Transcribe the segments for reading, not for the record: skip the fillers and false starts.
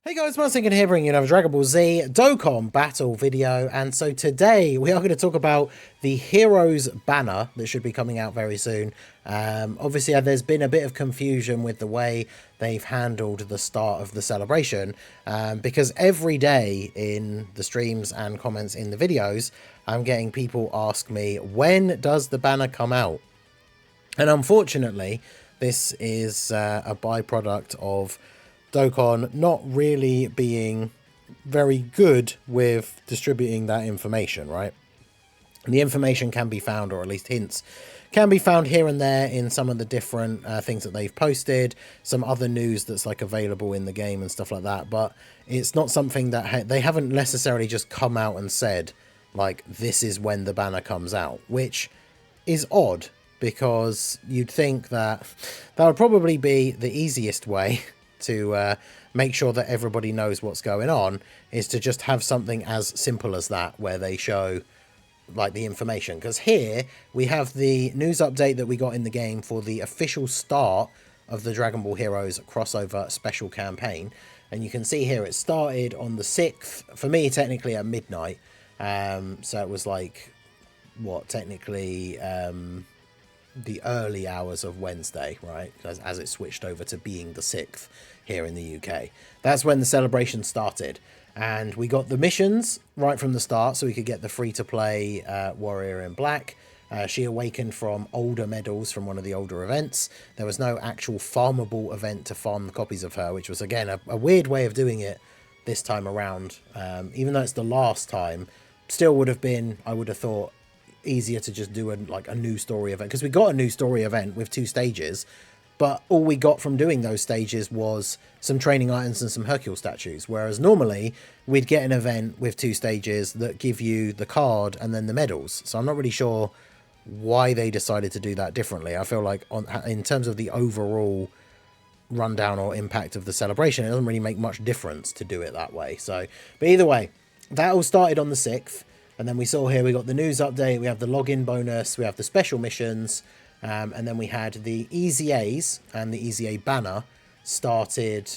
Hey guys, Martin here bringing you another Dragon Ball Z Dokkan battle video, and so today we are going to talk about the Heroes banner that should be coming out very soon. Obviously, there's been a bit of confusion with the way they've handled the start of the celebration, because every day in the streams and comments in the videos, I'm getting people ask me, when does the banner come out? And unfortunately, this is a byproduct of Dokkan not really being very good with distributing that information, right? And the information can be found, or at least hints can be found here and there in some of the different things that they've posted, some other news that's like available in the game and stuff like that. But it's not something that they haven't necessarily just come out and said, like, this is when the banner comes out, which is odd because you'd think that that would probably be the easiest way to make sure that everybody knows what's going on, is to just have something as simple as that where they show like the information. Because here we have the news update that we got in the game for the official start of the Dragon Ball Heroes crossover special campaign, and you can see here it started on the 6th, for me technically at midnight. So it was like, what, technically the early hours of Wednesday, right? As it switched over to being the 6th here in the UK. That's when the celebration started. And we got the missions right from the start, so we could get the free-to-play Warrior in Black. She awakened from older medals from one of the older events. There was no actual farmable event to farm the copies of her, which was, again, a weird way of doing it this time around. Even though it's the last time, still would have been, I would have thought, easier to just do a new story event, because we got a new story event with 2 stages, but all we got from doing those stages was some training items and some Hercule statues, whereas normally we'd get an event with 2 stages that give you the card and then the medals. So I'm not really sure why they decided to do that differently. I feel like in terms of the overall rundown or impact of the celebration, it doesn't really make much difference to do it that way. So, but either way, that all started on the 6th. And then we saw here, we got the news update, we have the login bonus, we have the special missions, and then we had the EZAs, and the EZA banner started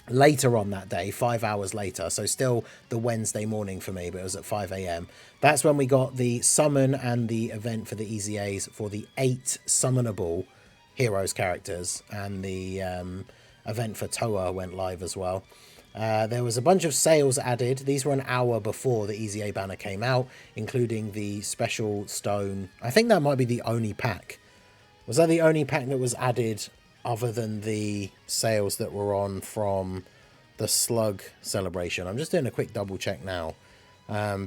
later on that day, 5 hours later. So still the Wednesday morning for me, but it was at 5 a.m. That's when we got the summon and the event for the EZAs for the 8 summonable Heroes characters, and the event for Toa went live as well. There was a bunch of sales added. These were an hour before the EZA banner came out, including the special stone. I think that might be the only pack. Was that the only pack that was added other than the sales that were on from the Slug celebration? I'm just doing a quick double check now,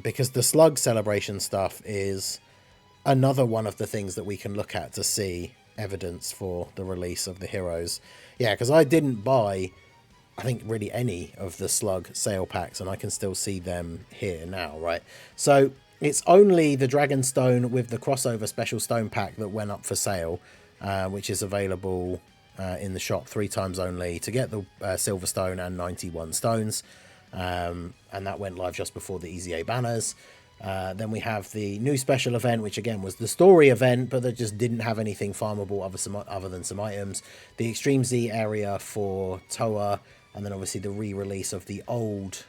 because the Slug celebration stuff is another one of the things that we can look at to see evidence for the release of the Heroes. Yeah, because I didn't buy, I think, really any of the Slug sale packs, and I can still see them here now, right? So it's only the Dragon Stone with the crossover special stone pack that went up for sale, which is available in the shop 3 times only to get the Silver Stone and 91 stones. And that went live just before the EZA banners. Then we have the new special event, which again was the story event, but that just didn't have anything farmable other than some items. The Extreme Z area for Toa, and then obviously the re-release of the old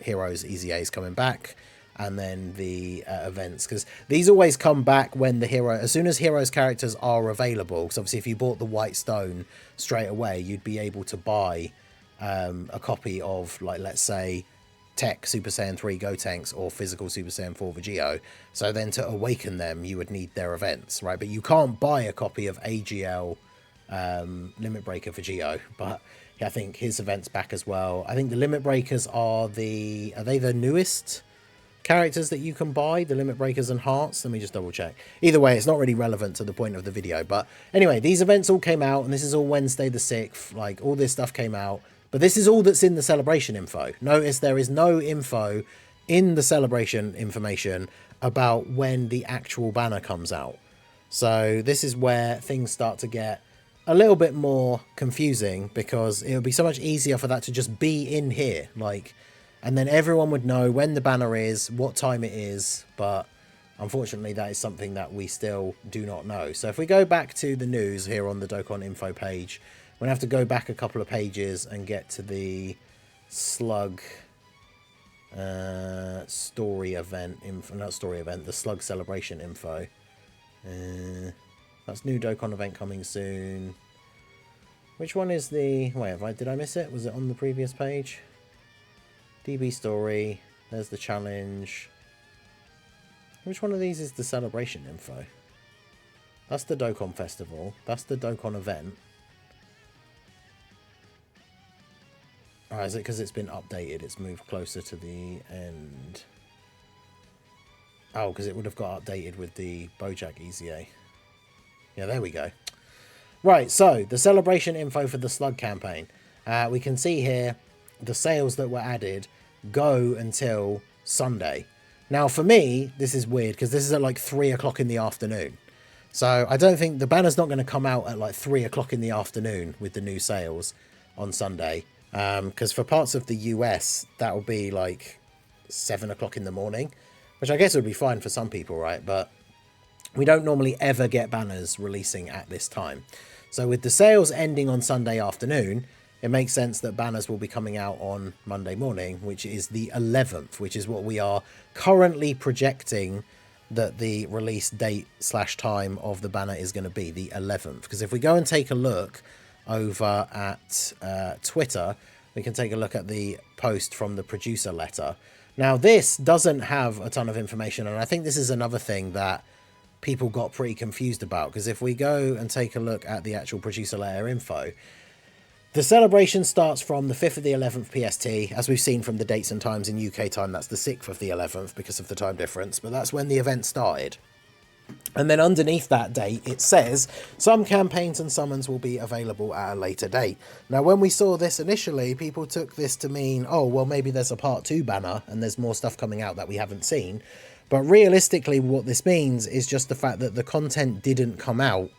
Heroes EZAs coming back, and then the events, because these always come back when the hero, as soon as Heroes characters are available. Because obviously if you bought the White Stone straight away, you'd be able to buy a copy of, like, let's say, Tech Super Saiyan 3 Gotenks or Physical Super Saiyan 4 Vegito. So then to awaken them, you would need their events, right? But you can't buy a copy of AGL Limit Breaker Vegito, but I think his event's back as well. I think the Limit Breakers are they the newest characters that you can buy, the Limit Breakers and Hearts? Let me just double check. Either way, it's not really relevant to the point of the video. But anyway, these events all came out, and this is all Wednesday the 6th. Like, all this stuff came out. But this is all that's in the celebration info. Notice there is no info in the celebration information about when the actual banner comes out. So this is where things start to get a little bit more confusing, because it would be so much easier for that to just be in here, like, and then everyone would know when the banner is, what time it is. But unfortunately, that is something that we still do not know. So if we go back to the news here on the Dokkan info page, going to have to go back a couple of pages and get to the Slug story event info. Not story event, the Slug celebration info. That's new Dokkan event coming soon. Which one is the... Wait, did I miss it? Was it on the previous page? DB story. There's the challenge. Which one of these is the celebration info? That's the Dokkan festival. That's the Dokkan event. Oh, is it because it's been updated? It's moved closer to the end. Oh, because it would have got updated with the Bojack EZA. Yeah, there we go. Right, so the celebration info for the Slug campaign. We can see here the sales that were added go until Sunday. Now, for me, this is weird because this is at like 3 o'clock in the afternoon. So I don't think the banner's not going to come out at like 3 o'clock in the afternoon with the new sales on Sunday. Because for parts of the US, that will be like 7 o'clock in the morning, which I guess would be fine for some people, right? But we don't normally ever get banners releasing at this time. So with the sales ending on Sunday afternoon, it makes sense that banners will be coming out on Monday morning, which is the 11th, which is what we are currently projecting that the release date / time of the banner is going to be, the 11th. Because if we go and take a look over at Twitter, we can take a look at the post from the producer letter. Now, this doesn't have a ton of information, and I think this is another thing that people got pretty confused about, because if we go and take a look at the actual producer letter info, the celebration starts from the 5th of the 11th PST. As we've seen from the dates and times in UK time, that's the 6th of the 11th because of the time difference, but that's when the event started. And then underneath that date, it says some campaigns and summons will be available at a later date. Now, when we saw this initially, people took this to mean, oh, well, maybe there's a part 2 banner and there's more stuff coming out that we haven't seen. But realistically, what this means is just the fact that the content didn't come out,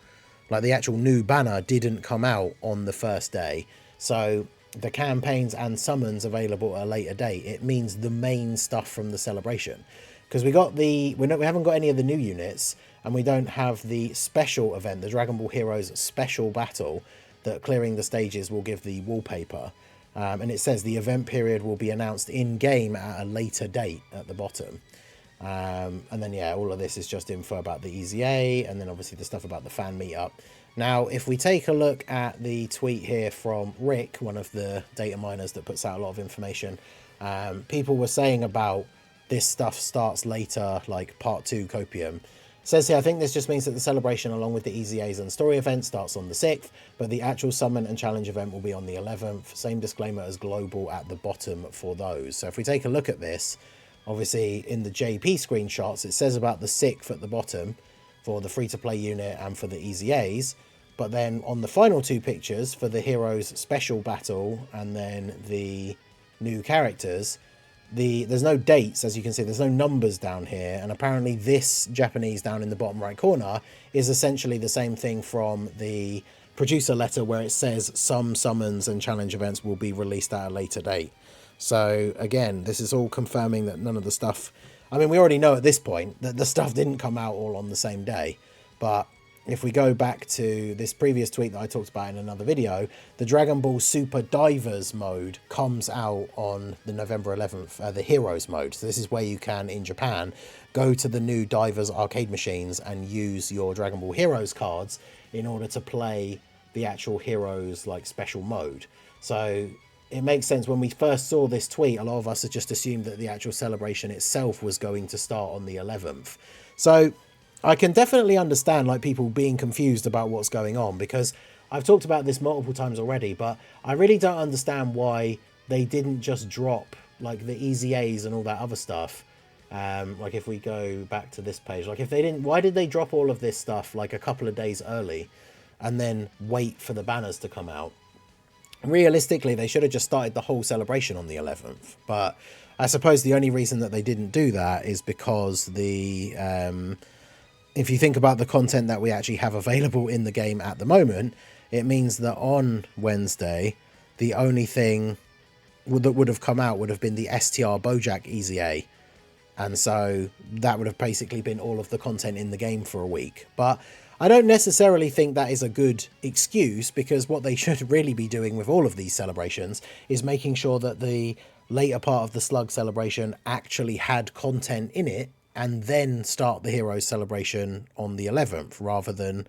like the actual new banner didn't come out on the first day. So the campaigns and summons available at a later date, it means the main stuff from the celebration. Because we haven't got any of the new units, and we don't have the special event, the Dragon Ball Heroes special battle that clearing the stages will give the wallpaper. And it says the event period will be announced in-game at a later date at the bottom. And then, yeah, all of this is just info about the EZA, and then obviously the stuff about the fan meetup. Now, if we take a look at the tweet here from Rick, one of the data miners that puts out a lot of information, people were saying about this stuff starts later, like part 2 copium. It says here, I think this just means that the celebration along with the EZAs and story event starts on the 6th, but the actual summon and challenge event will be on the 11th. Same disclaimer as global at the bottom for those. So if we take a look at this, obviously in the JP screenshots, it says about the 6th at the bottom for the free-to-play unit and for the EZAs. But then on the final 2 pictures for the Heroes special battle and then the new characters, there's no dates, as you can see, there's no numbers down here, and apparently this Japanese down in the bottom right corner is essentially the same thing from the producer letter where it says some summons and challenge events will be released at a later date. So again, this is all confirming that none of the stuff, I mean, we already know at this point that the stuff didn't come out all on the same day, but if we go back to this previous tweet that I talked about in another video, the Dragon Ball Super Divers mode comes out on the November 11th, the Heroes mode. So this is where you can, in Japan, go to the new Divers arcade machines and use your Dragon Ball Heroes cards in order to play the actual Heroes like special mode. So it makes sense. When we first saw this tweet, a lot of us had just assumed that the actual celebration itself was going to start on the 11th. So I can definitely understand like people being confused about what's going on, because I've talked about this multiple times already, but I really don't understand why they didn't just drop like the EZAs and all that other stuff. Like if we go back to this page, like if they didn't, why did they drop all of this stuff like a couple of days early and then wait for the banners to come out? Realistically, they should have just started the whole celebration on the 11th. But I suppose the only reason that they didn't do that is because the if you think about the content that we actually have available in the game at the moment, it means that on Wednesday, the only thing that would have come out would have been the STR Bojack EZA. And so that would have basically been all of the content in the game for a week. But I don't necessarily think that is a good excuse, because what they should really be doing with all of these celebrations is making sure that the later part of the Slug celebration actually had content in it, and then start the Heroes celebration on the 11th, rather than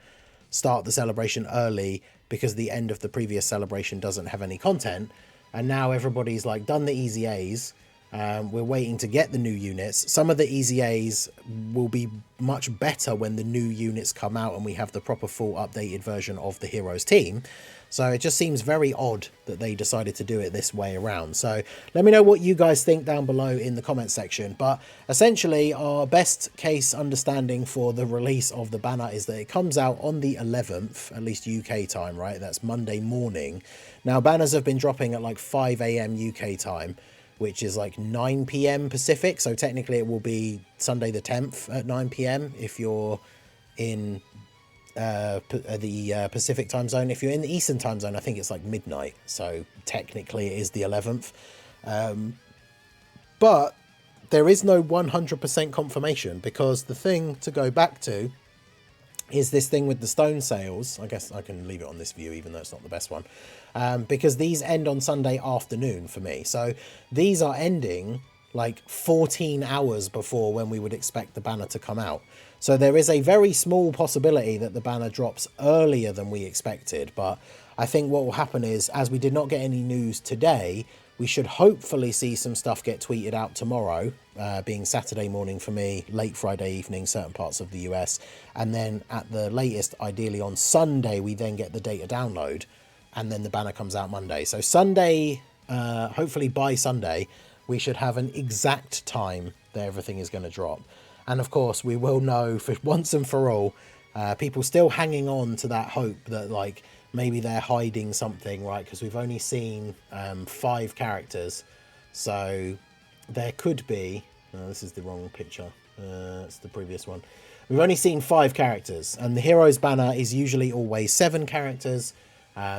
start the celebration early because the end of the previous celebration doesn't have any content. And now everybody's like done the easy A's. We're waiting to get the new units. Some of the easy A's will be much better when the new units come out and we have the proper full updated version of the Heroes team. So it just seems very odd that they decided to do it this way around. So let me know what you guys think down below in the comment section. But essentially, our best case understanding for the release of the banner is that it comes out on the 11th, at least UK time, right? That's Monday morning. Now, banners have been dropping at like 5 AM UK time, which is like 9 PM Pacific. So technically it will be Sunday the 10th at 9 PM if you're in the Pacific time zone. If you're in the Eastern time zone, I think it's like midnight. So technically it is the 11th. But there is no 100% confirmation, because the thing to go back to is this thing with the stone sales. I guess I can leave it on this view, even though it's not the best one, because these end on Sunday afternoon for me. So these are ending like 14 hours before when we would expect the banner to come out. So there is a very small possibility that the banner drops earlier than we expected. But I think what will happen is, as we did not get any news today, we should hopefully see some stuff get tweeted out tomorrow, being Saturday morning for me, late Friday evening, certain parts of the US. And then at the latest, ideally on Sunday, we then get the data download, and then the banner comes out Monday. So Sunday, hopefully by Sunday, we should have an exact time that everything is going to drop. And of course, we will know for once and for all, people still hanging on to that hope that like maybe they're hiding something, right? Because we've only seen 5 characters. So there could be, no, this is the wrong picture. It's the previous one. We've only seen 5 characters, and the Heroes banner is usually always 7 characters.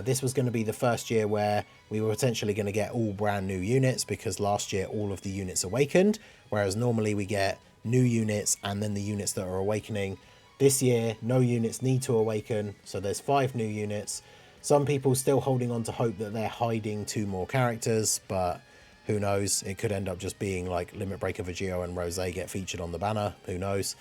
This was going to be the first year where we were potentially going to get all brand new units, because last year all of the units awakened, whereas normally we get new units and then the units that are awakening. This year, no units need to awaken, so there's 5 new units. Some people still holding on to hope that they're hiding 2 more characters, but who knows? It could end up just being like Limit Breaker Vegio and Rose get featured on the banner. Who knows?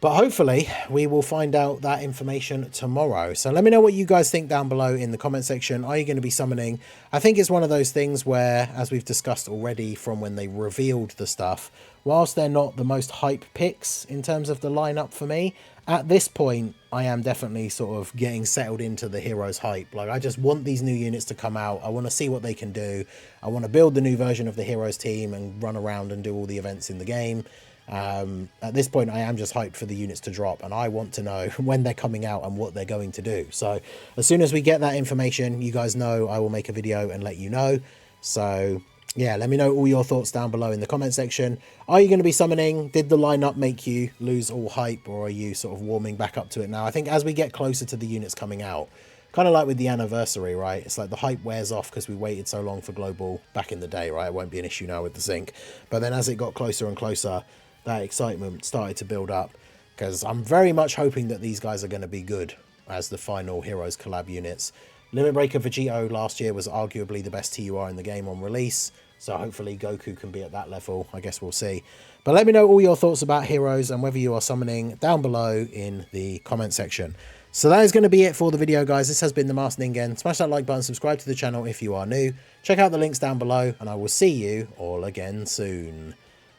But hopefully we will find out that information tomorrow. So let me know what you guys think down below in the comment section. Are you going to be summoning? I think it's one of those things where, as we've discussed already from when they revealed the stuff, whilst they're not the most hype picks in terms of the lineup for me, at this point, I am definitely sort of getting settled into the Heroes hype. Like, I just want these new units to come out. I want to see what they can do. I want to build the new version of the Heroes team and run around and do all the events in the game. At this point, I am just hyped for the units to drop, and I want to know when they're coming out and what they're going to do. So as soon as we get that information, you guys know I will make a video and let you know. So yeah, let me know all your thoughts down below in the comment section. Are you going to be summoning? Did the lineup make you lose all hype, or are you sort of warming back up to it now? I think as we get closer to the units coming out, kind of like with the anniversary, right? It's like the hype wears off because we waited so long for global back in the day, right? It won't be an issue now with the sync. But then as it got closer and closer, that excitement started to build up, because I'm very much hoping that these guys are going to be good as the final Heroes collab units. Limit Breaker Vegito last year was arguably the best TUR in the game on release, so hopefully Goku can be at that level. I guess we'll see. But let me know all your thoughts about Heroes and whether you are summoning down below in the comment section. So that is going to be it for the video, guys. This has been the Masked Ningen. Smash that like button, subscribe to the channel if you are new. Check out the links down below, and I will see you all again soon.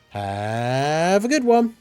Have a good one.